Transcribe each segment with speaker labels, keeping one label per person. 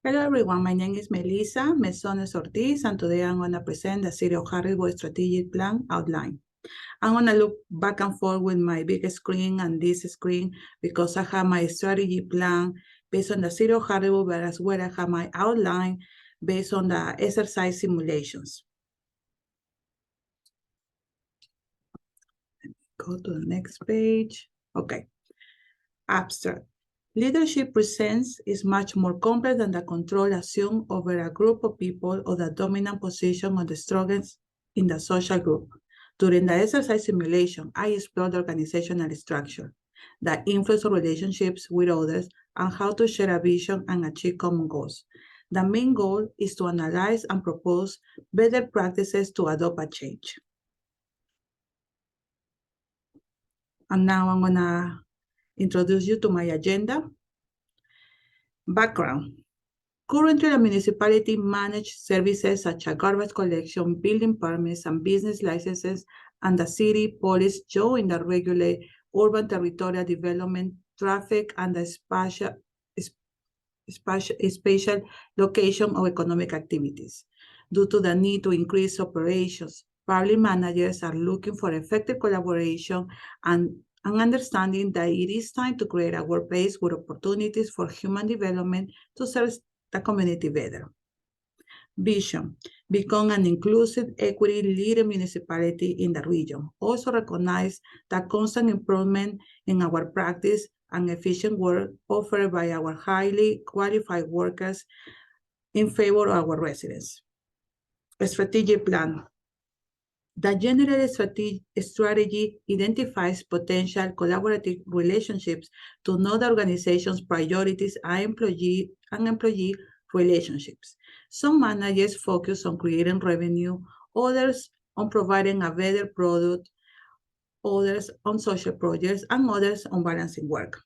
Speaker 1: Hello everyone, my name is Melissa Mesones-Ortiz, and today I'm going to present the City of Harrisburg Strategic Plan outline. I'm going to look back and forth with my big screen and this screen because I have my strategy plan based on the City of Harrisburg, but as well I have my outline based on the exercise simulations. Go to the next page. Okay. Abstract. Leadership presents is much more complex than the control assumed over a group of people or the dominant position or the strongest in the social group. During the exercise simulation, I explored the organizational structure, the influence of relationships with others, and how to share a vision and achieve common goals. The main goal is to analyze and propose better practices to adopt a change. And now I'm gonna introduce you to my agenda. Background. Currently, the municipality manages services such as garbage collection, building permits, and business licenses, and the city police join the regulate urban territorial development, traffic, and the spatial location of economic activities. Due to the need to increase operations, public managers are looking for effective collaboration and understanding that it is time to create a workplace with opportunities for human development to serve the community better. Vision, become an inclusive, equity leading municipality in the region. Also recognize the constant improvement in our practice and efficient work offered by our highly qualified workers in favor of our residents. A strategic plan. The general strategy identifies potential collaborative relationships to know the organization's priorities and employee relationships. Some managers focus on creating revenue, others on providing a better product, others on social projects, and others on balancing work.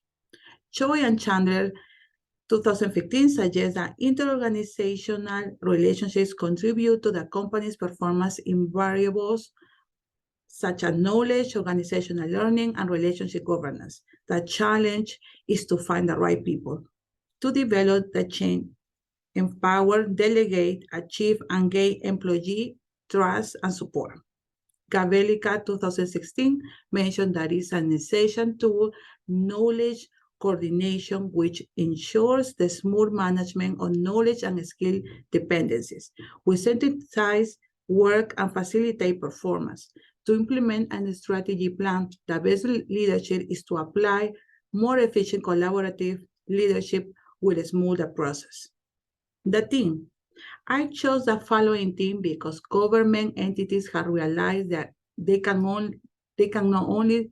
Speaker 1: Choi and Chandler 2015 suggests that interorganizational relationships contribute to the company's performance in variables such as knowledge, organizational learning, and relationship governance. The challenge is to find the right people to develop the change, empower, delegate, achieve, and gain employee trust and support. Gavelica 2016 mentioned that it's an essential tool, knowledge coordination, which ensures the smooth management of knowledge and skill dependencies. We synthesize work and facilitate performance. To implement a strategy plan, the best leadership is to apply more efficient collaborative leadership with a smoother process. The team. I chose the following team because government entities have realized that they can not only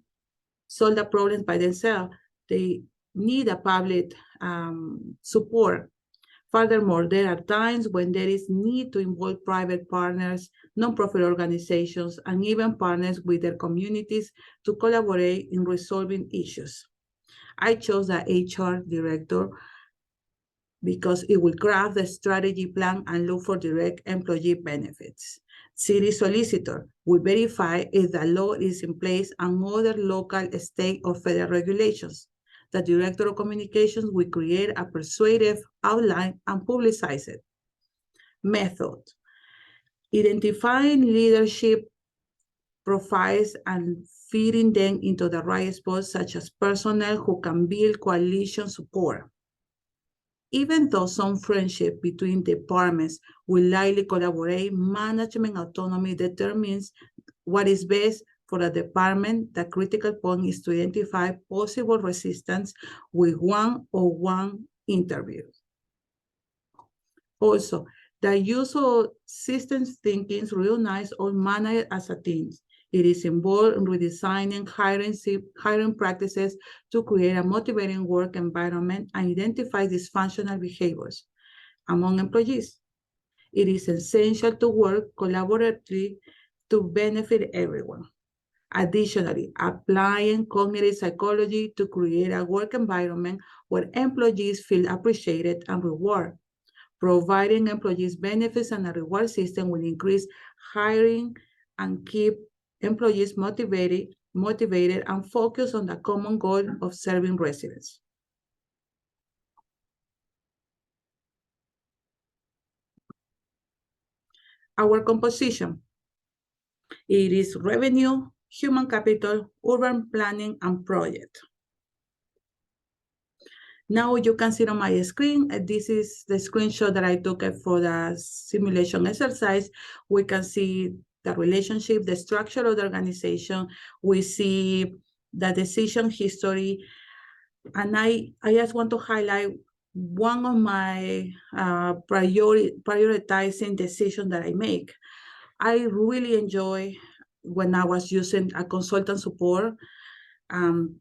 Speaker 1: solve the problems by themselves, they need a public support. Furthermore, there are times when there is need to involve private partners, nonprofit organizations, and even partners with their communities to collaborate in resolving issues. I chose the HR director because it will craft the strategy plan and look for direct employee benefits. City solicitor will verify if the law is in place and other local, state, or federal regulations. The director of communications will create a persuasive outline and publicize it. Method. Identifying leadership profiles and feeding them into the right spots, such as personnel who can build coalition support. Even though some friendship between departments will likely collaborate, management autonomy determines what is best for a department. The critical point is to identify possible resistance with one-on-one interviews. Also, the use of systems thinking reunites all managers as a team. It is involved in redesigning hiring practices to create a motivating work environment and identify dysfunctional behaviors among employees. It is essential to work collaboratively to benefit everyone. Additionally, applying cognitive psychology to create a work environment where employees feel appreciated and rewarded. Providing employees benefits and a reward system will increase hiring and keep employees motivated and focused on the common goal of serving residents. Our composition. It is revenue, human capital, urban planning, and project. Now you can see on my screen, this is the screenshot that I took for the simulation exercise. We can see the relationship, the structure of the organization. We see the decision history. And I just want to highlight one of my prioritizing decisions that I make. I really enjoy when I was using a consultant support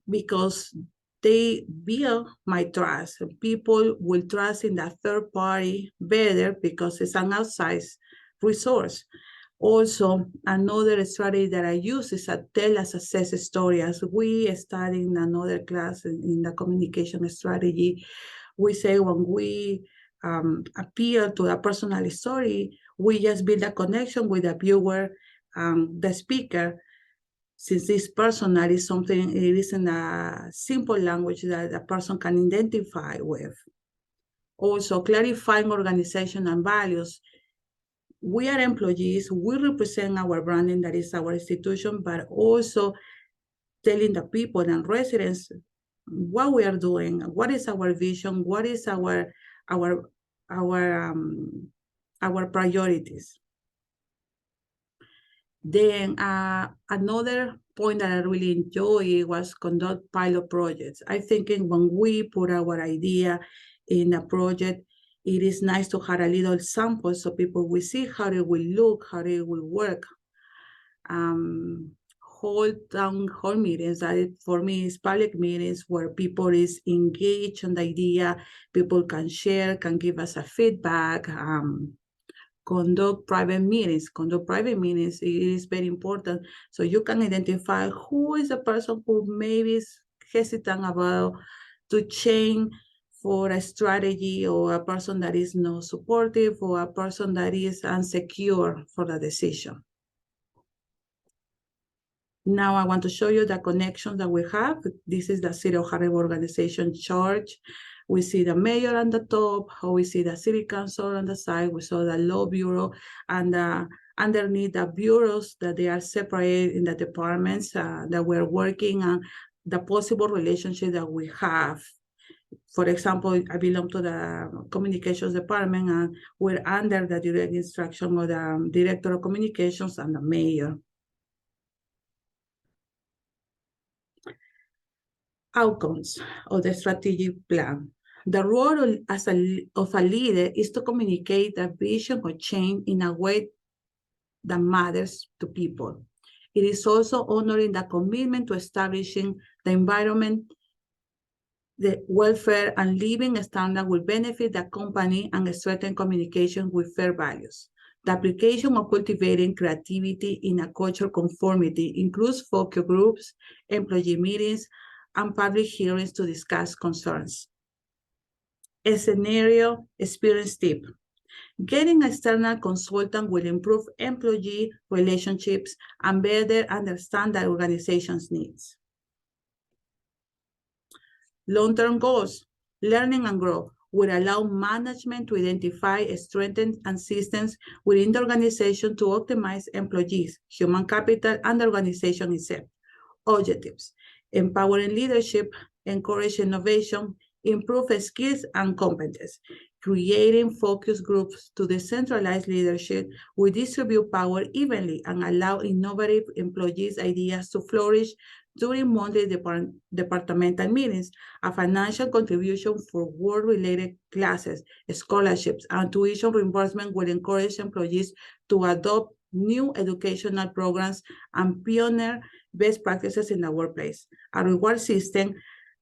Speaker 1: because they build my trust. People will trust in that third party better because it's an outside resource. Also, another strategy that I use is a tell a success story. As we study in another class in the communication strategy, we say when we appeal to a personal story, we just build a connection with the viewer, the speaker. Since this personal is something, it is in a simple language that a person can identify with. Also, clarifying organization and values. We are employees, we represent our branding, that is our institution, but also telling the people and residents what we are doing, what is our vision, what is our priorities. Then another point that I really enjoy was conduct pilot projects. I think when we put our idea in a project, it is nice to have a little sample so people will see how it will look, how it will work. Hold town hall meetings, that for me is public meetings where people is engaged on the idea, people can share, can give us a feedback. Conduct private meetings. It is very important. So you can identify who is the person who maybe is hesitant about to change for a strategy, or a person that is not supportive, or a person that is insecure for the decision. Now I want to show you the connections that we have. This is the City of Harrisburg organization chart. We see the mayor on the top, we see the city council on the side, we saw the law bureau, and underneath the bureaus that they are separated in the departments that we're working on, the possible relationship that we have. For example, I belong to the communications department, and we're under the direct instruction of the director of communications and the mayor. Outcomes of the strategic plan. The role of a leader is to communicate the vision or change in a way that matters to people. It is also honoring the commitment to establishing the environment, the welfare and living standard will benefit the company and strengthen communication with fair values. The application of cultivating creativity in a culture conformity includes focus groups, employee meetings, and public hearings to discuss concerns. A scenario experience tip. Getting an external consultant will improve employee relationships and better understand the organization's needs. Long-term goals. Learning and growth will allow management to identify strengths and systems within the organization to optimize employees, human capital, and the organization itself. Objectives. Empowering leadership, encourage innovation, improve skills and competencies. Creating focus groups to decentralize leadership will distribute power evenly and allow innovative employees' ideas to flourish during monthly departmental meetings. A financial contribution for work-related classes, scholarships, and tuition reimbursement will encourage employees to adopt new educational programs and pioneer best practices in the workplace. A reward system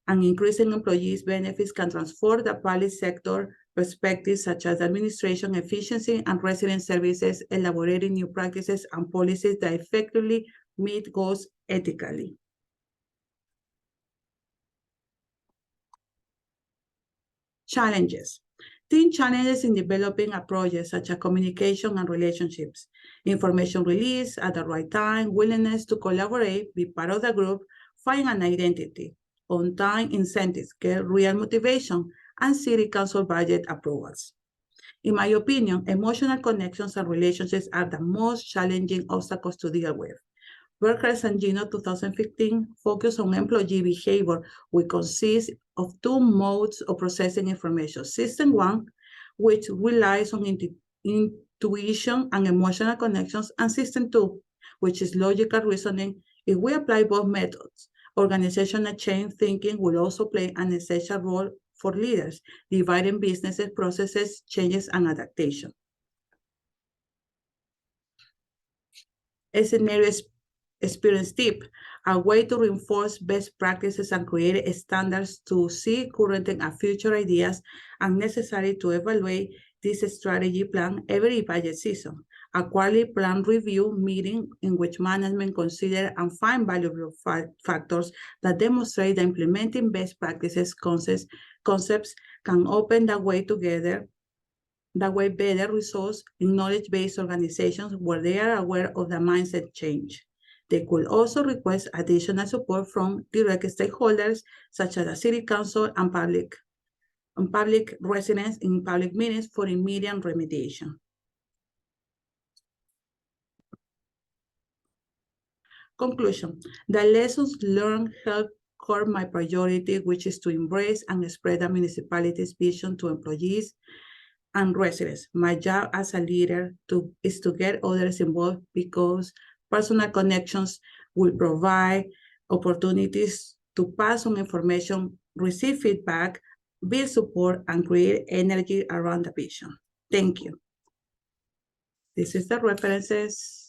Speaker 1: and increasing employees' benefits can transform the public sector perspectives such as administration efficiency and resident services, elaborating new practices and policies that effectively meet goals ethically. Challenges. Team challenges in developing a project such as communication and relationships, information release at the right time, willingness to collaborate, be part of the group, find an identity, on-time incentives, get real motivation, and city council budget approvals. In my opinion, emotional connections and relationships are the most challenging obstacles to deal with. Berkers and Gino 2015 focus on employee behavior, which consists of two modes of processing information. System 1, which relies on intuition and emotional connections, and System 2, which is logical reasoning. If we apply both methods, organizational change thinking will also play an essential role for leaders, dividing businesses, processes, changes, and adaptation. A scenario experience tip, a way to reinforce best practices and create standards to see current and future ideas and necessary to evaluate this strategy plan every budget season. A quarterly plan review meeting in which management consider and find valuable factors that demonstrate that implementing best practices concepts can open the way together. That way better results in knowledge-based organizations where they are aware of the mindset change. They could also request additional support from direct stakeholders, such as the City Council and public residents in public meetings for immediate remediation. Conclusion, the lessons learned help core my priority, which is to embrace and spread the municipality's vision to employees and residents. My job as a leader is to get others involved because personal connections will provide opportunities to pass on information, receive feedback, build support, and create energy around the vision. Thank you. This is the references.